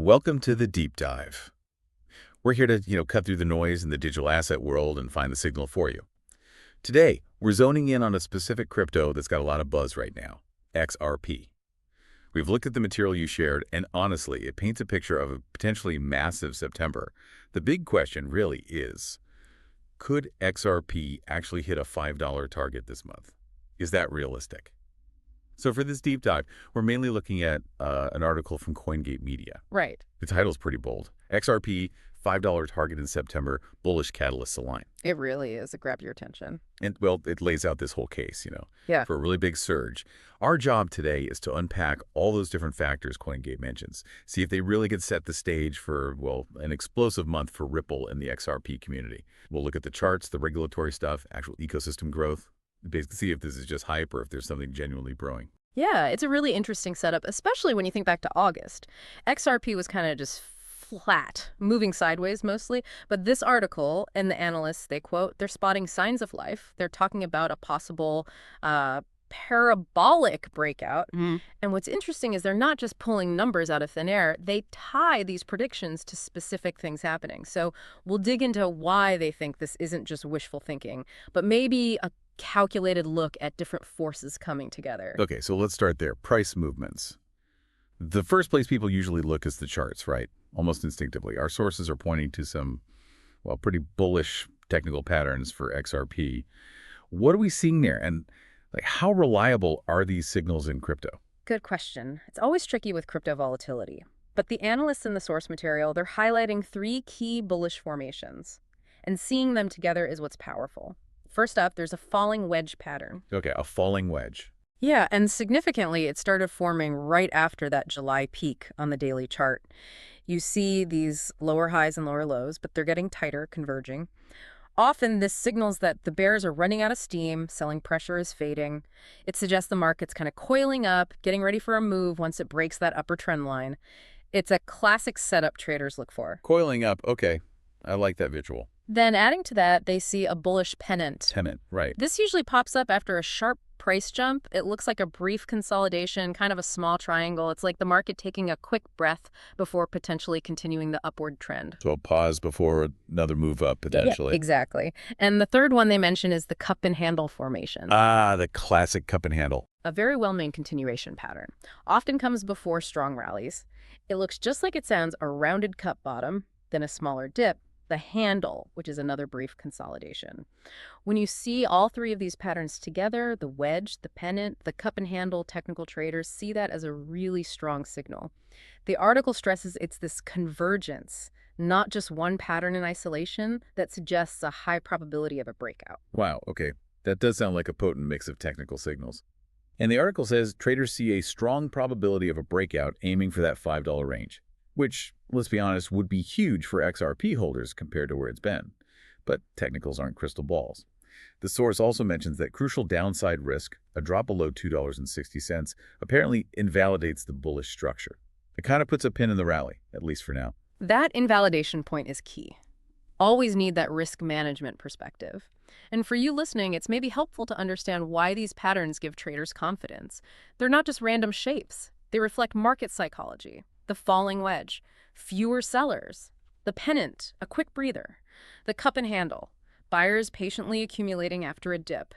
Welcome to the deep dive. We're here to, cut through the noise in the digital asset world and find the signal for you. Today, we're zoning in on a specific crypto that's got a lot of buzz right now, XRP. We've looked at the material you shared, and honestly, it paints a picture of a potentially massive September. The big question really is, could XRP actually hit a $5 target this month? Is that realistic? So for this deep dive, we're mainly looking at an article from CoinGate Media. Right. The title's pretty bold. XRP, $5 target in September, bullish catalysts align. It really is. It grabbed your attention. And, well, it lays out this whole case, Yeah. for a really big surge. Our job today is to unpack all those different factors CoinGate mentions, see if they really could set the stage for, well, an explosive month for Ripple in the XRP community. We'll look at the charts, the regulatory stuff, actual ecosystem growth, basically see if this is just hype or if there's something genuinely brewing. Yeah, it's a really interesting setup, especially when you think back to August. XRP was kind of just flat, moving sideways mostly. But this article and the analysts they quote, they're spotting signs of life. They're talking about a possible parabolic breakout. And what's interesting is they're not just pulling numbers out of thin air. They tie these predictions to specific things happening. So we'll dig into why they think this isn't just wishful thinking, but maybe a calculated look at different forces coming together. Okay, so let's start there. Price movements. The first place people usually look is the charts, right? Almost instinctively. Our sources are pointing to some, well, pretty bullish technical patterns for XRP. What are we seeing there? And how reliable are these signals in crypto? Good question. It's always tricky with crypto volatility. But the analysts in the source material, they're highlighting three key bullish formations. And seeing them together is what's powerful. First up, there's a falling wedge pattern. Okay, a falling wedge. Yeah, and significantly, it started forming right after that July peak on the daily chart. You see these lower highs and lower lows, but they're getting tighter, converging. Often, this signals that the bears are running out of steam, selling pressure is fading. It suggests the market's kind of coiling up, getting ready for a move once it breaks that upper trend line. It's a classic setup traders look for. Coiling up, okay. I like that visual. Then adding to that, they see a bullish pennant. Pennant, right. This usually pops up after a sharp price jump. It looks like a brief consolidation, kind of a small triangle. It's like the market taking a quick breath before potentially continuing the upward trend. So a pause before another move up, potentially. Yeah, exactly. And the third one they mention is the cup and handle formation. Ah, the classic cup and handle. A very well-known continuation pattern. Often comes before strong rallies. It looks just like it sounds, a rounded cup bottom, then a smaller dip, the handle, which is another brief consolidation. When you see all three of these patterns together, the wedge, the pennant, the cup and handle, technical traders see that as a really strong signal. The article stresses it's this convergence, not just one pattern in isolation, that suggests a high probability of a breakout. Wow, okay. That does sound like a potent mix of technical signals. And the article says traders see a strong probability of a breakout aiming for that $5 range, which, let's be honest, would be huge for XRP holders compared to where it's been. But technicals aren't crystal balls. The source also mentions that crucial downside risk, a drop below $2.60, apparently invalidates the bullish structure. It kind of puts a pin in the rally, at least for now. That invalidation point is key. Always need that risk management perspective. And for you listening, it's maybe helpful to understand why these patterns give traders confidence. They're not just random shapes. They reflect market psychology. The falling wedge, fewer sellers, the pennant, a quick breather, the cup and handle, buyers patiently accumulating after a dip.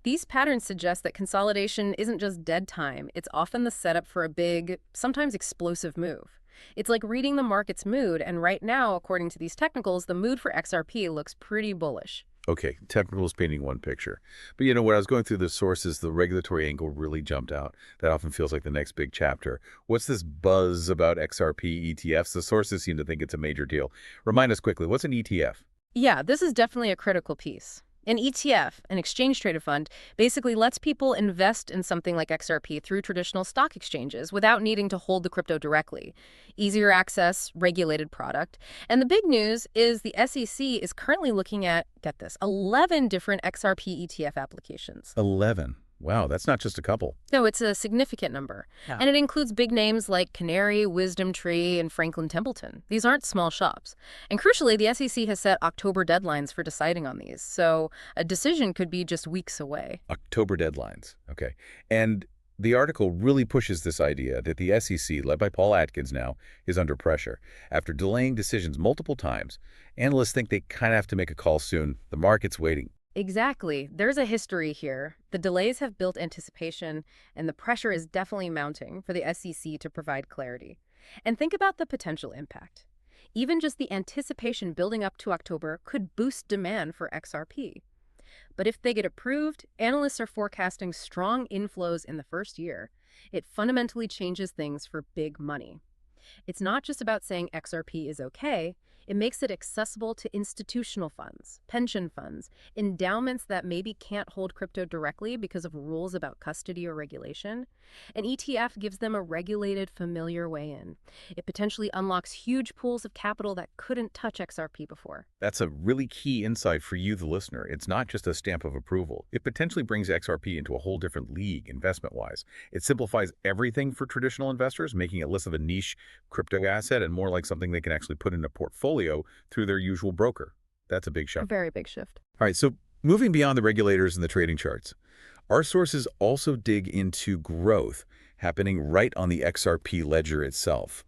These patterns suggest that consolidation isn't just dead time. It's often the setup for a big, sometimes explosive move. It's like reading the market's mood, and right now, according to these technicals, the mood for XRP looks pretty bullish. Okay, technicals painting one picture. But when I was going through the sources, the regulatory angle really jumped out. That often feels like the next big chapter. What's this buzz about XRP ETFs? The sources seem to think it's a major deal. Remind us quickly, what's an ETF? Yeah, this is definitely a critical piece. An ETF, an exchange-traded fund, basically lets people invest in something like XRP through traditional stock exchanges without needing to hold the crypto directly. Easier access, regulated product. And the big news is the SEC is currently looking at, get this, 11 different XRP ETF applications. 11. Wow, that's not just a couple. No, it's a significant number. Yeah. And it includes big names like Canary, Wisdom Tree, and Franklin Templeton. These aren't small shops. And crucially, the SEC has set October deadlines for deciding on these. So a decision could be just weeks away. October deadlines. Okay. And The article really pushes this idea that the SEC, led by Paul Atkins now, is under pressure. After delaying decisions multiple times, analysts think they kind of have to make a call soon. The market's waiting. Exactly. There's a history here. The delays have built anticipation, and the pressure is definitely mounting for the SEC to provide clarity. And think about the potential impact. Even just the anticipation building up to October could boost demand for XRP. But if they get approved, analysts are forecasting strong inflows in the first year. It fundamentally changes things for big money. It's not just about saying XRP is okay, it makes it accessible to institutional funds, pension funds, endowments that maybe can't hold crypto directly because of rules about custody or regulation. An ETF gives them a regulated, familiar way in. It potentially unlocks huge pools of capital that couldn't touch XRP before. That's a really key insight for you, the listener. It's not just a stamp of approval. It potentially brings XRP into a whole different league investment-wise. It simplifies everything for traditional investors, making it less of a niche crypto asset and more like something they can actually put in a portfolio through their usual broker. That's a big A shift. very big shift. All right, so moving beyond the regulators and the trading charts, our sources also dig into growth happening right on the XRP ledger itself.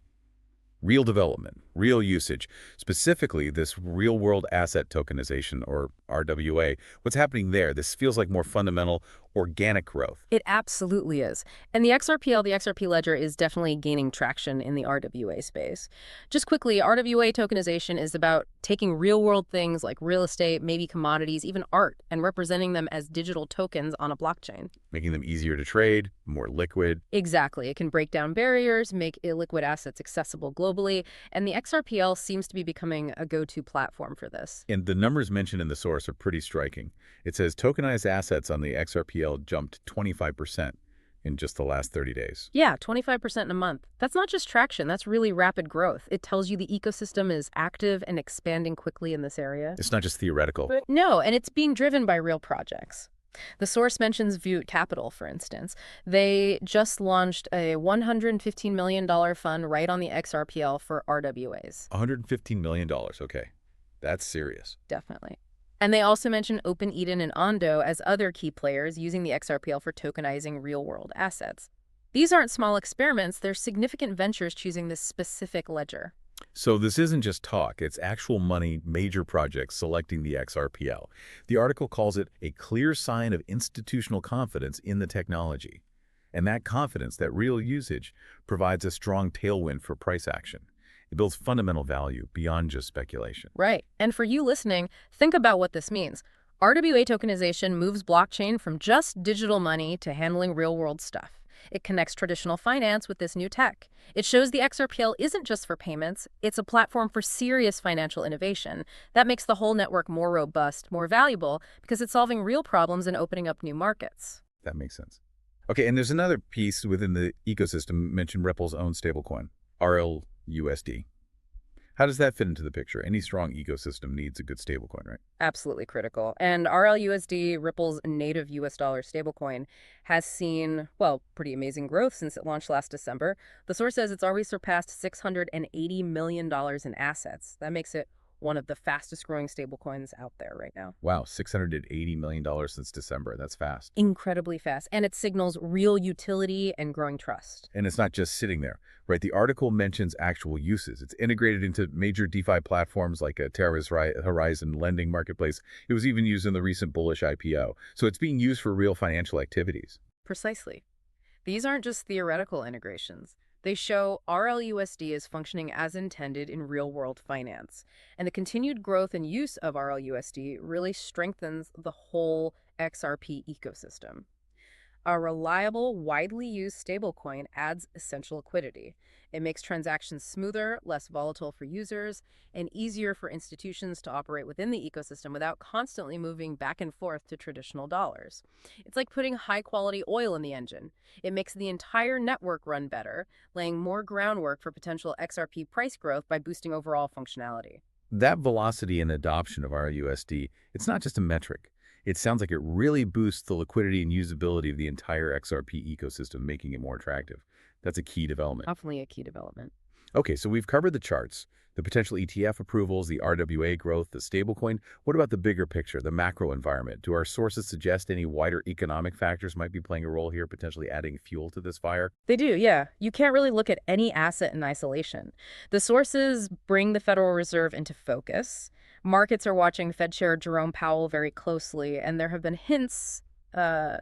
Real development, real usage, specifically this real-world asset tokenization, or RWA. What's happening there? This feels like more fundamental, organic growth. It absolutely is. And the XRP ledger is definitely gaining traction in the RWA space. Just quickly, RWA tokenization is about taking real-world things like real estate, maybe commodities, even art, and representing them as digital tokens on a blockchain. Making them easier to trade, more liquid. Exactly. It can break down barriers, make illiquid assets accessible globally, and the XRPL seems to be becoming a go-to platform for this. And the numbers mentioned in the source are pretty striking. It says tokenized assets on the XRPL jumped 25% in just the last 30 days. Yeah, 25% in a month. That's not just traction, that's really rapid growth. It tells you the ecosystem is active and expanding quickly in this area. It's not just theoretical. No, and it's being driven by real projects. The source mentions Vute Capital, for instance. They just launched a $115 million fund right on the XRPL for RWAs. $115 million, okay. That's serious. Definitely. And they also mention Open Eden and Ondo as other key players using the XRPL for tokenizing real-world assets. These aren't small experiments, they're significant ventures choosing this specific ledger. So this isn't just talk, it's actual money, major projects selecting the XRPL. The article calls it a clear sign of institutional confidence in the technology. And that confidence, that real usage, provides a strong tailwind for price action. It builds fundamental value beyond just speculation. Right. And for you listening, think about what this means. RWA tokenization moves blockchain from just digital money to handling real-world stuff. It connects traditional finance with this new tech. It shows the XRPL isn't just for payments, it's a platform for serious financial innovation. That makes the whole network more robust, more valuable, because it's solving real problems and opening up new markets. That makes sense. Okay, and there's another piece within the ecosystem mentioned Ripple's own stablecoin, RLUSD. How does that fit into the picture? Any strong ecosystem needs a good stablecoin, right? Absolutely critical. And RLUSD, Ripple's native US dollar stablecoin, has seen, well, pretty amazing growth since it launched last December. The source says it's already surpassed $680 million in assets. That makes it one of the fastest growing stablecoins out there right now. Wow, $680 million since December. That's fast. Incredibly fast. And it signals real utility and growing trust. And it's not just sitting there, right? The article mentions actual uses. It's integrated into major DeFi platforms like a Terra's Horizon lending marketplace. It was even used in the recent Bullish IPO. So it's being used for real financial activities. Precisely. These aren't just theoretical integrations. They show RLUSD is functioning as intended in real-world finance. And the continued growth and use of RLUSD really strengthens the whole XRP ecosystem. A reliable, widely used stablecoin adds essential liquidity. It makes transactions smoother, less volatile for users, and easier for institutions to operate within the ecosystem without constantly moving back and forth to traditional dollars. It's like putting high-quality oil in the engine. It makes the entire network run better, laying more groundwork for potential XRP price growth by boosting overall functionality. That velocity and adoption of RLUSD, it's not just a metric. It sounds like it really boosts the liquidity and usability of the entire XRP ecosystem, making it more attractive. That's a key development. Definitely a key development. Okay, so we've covered the charts, The potential ETF approvals, the RWA growth, the stablecoin. What about the bigger picture, the macro environment? Do our sources suggest any wider economic factors might be playing a role here, potentially adding fuel to this fire? They do, yeah. You can't really look at any asset in isolation. The sources bring the Federal Reserve into focus. Markets are watching Fed Chair Jerome Powell very closely, and there have been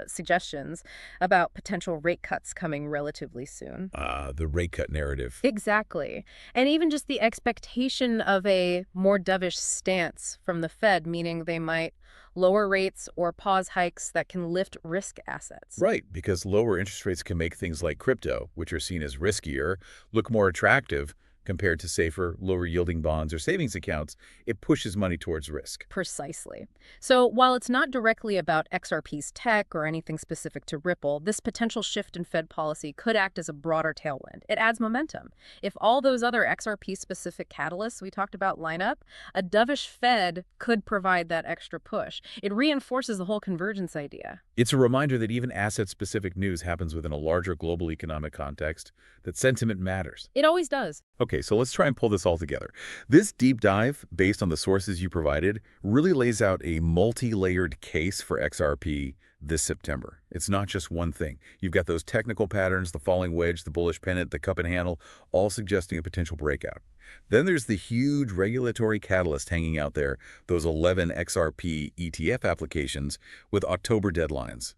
suggestions about potential rate cuts coming relatively soon. The rate cut narrative. Exactly. And even just the expectation of a more dovish stance from the Fed, meaning they might lower rates or pause hikes that can lift risk assets. Right, because lower interest rates can make things like crypto, which are seen as riskier, look more attractive compared to safer, lower-yielding bonds or savings accounts. It pushes money towards risk. Precisely. So while it's not directly about XRP's tech or anything specific to Ripple, this potential shift in Fed policy could act as a broader tailwind. It adds momentum. If all those other XRP-specific catalysts we talked about line up, a dovish Fed could provide that extra push. It reinforces the whole convergence idea. It's a reminder that even asset-specific news happens within a larger global economic context, that sentiment matters. It always does. Okay, so let's try and pull this all together. This deep dive, based on the sources you provided, really lays out a multi-layered case for XRP this September. It's not just one thing. You've got those technical patterns, the falling wedge, the bullish pennant, the cup and handle, all suggesting a potential breakout. Then there's the huge regulatory catalyst hanging out there, those 11 XRP ETF applications with October deadlines.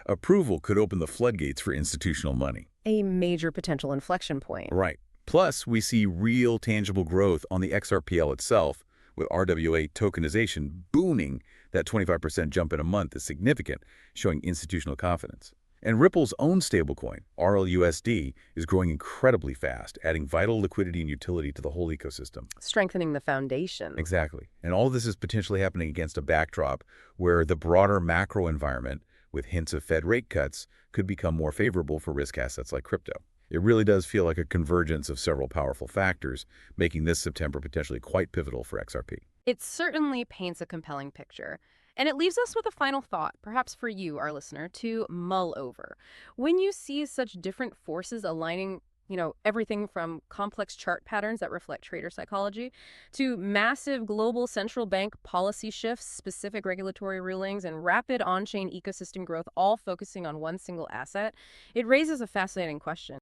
Approval could open the floodgates for institutional money. A major potential inflection point. Right. Plus, we see real tangible growth on the XRPL itself, with RWA tokenization booming. That 25% jump in a month is significant, showing institutional confidence. And Ripple's own stablecoin, RLUSD, is growing incredibly fast, adding vital liquidity and utility to the whole ecosystem. Strengthening the foundation. Exactly. And all this is potentially happening against a backdrop where the broader macro environment, with hints of Fed rate cuts, could become more favorable for risk assets like crypto. It really does feel like a convergence of several powerful factors, making this September potentially quite pivotal for XRP. It certainly paints a compelling picture. And it leaves us with a final thought, perhaps for you, our listener, to mull over. When you see such different forces aligning, everything from complex chart patterns that reflect trader psychology to massive global central bank policy shifts, specific regulatory rulings, and rapid on-chain ecosystem growth, all focusing on one single asset, it raises a fascinating question.